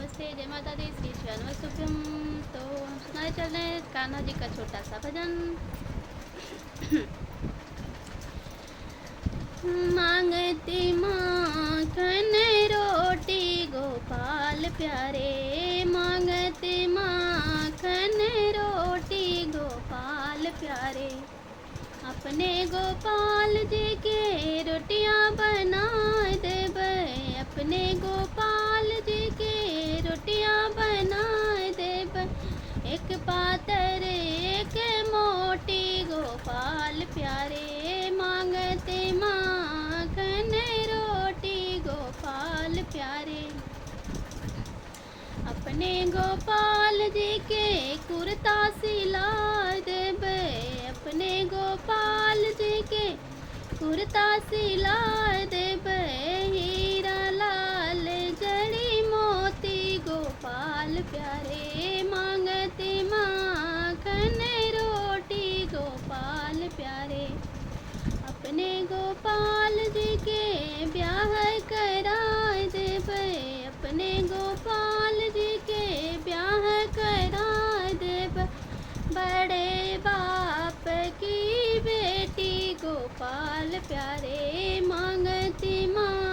नमस्ते, जय माता दी, श्री श्यानवस्तुभ्यम। तो हम सुनाए चल रहे हैं कान्हा जी का छोटा सा भजन। मांगती माखन रोटी गोपाल प्यारे, मांगती माखन रोटी गोपाल प्यारे। अपने गोपाल जी के रोटियां बना देबे, अपने गोपाल जी के रोटियां बना देबे। एक पातर एक मोटी गोपाल प्यारे, मांगते माखन रोटी गोपाल प्यारे। अपने गोपाल जी के कुर्ता सिला देबे, अपने गोपाल जी के कुर्ता सिला देबे। हीरा लाल जड़ी मोती गोपाल प्यारे, मांगते माखन रोटी गोपाल प्यारे। अपने गोपाल जी के ब्याह करा देबे, अपने गोपाल जी के ब्याह करा देबे। बड़े बाप की बेटी गोपाल प्यारे, मांगती माँ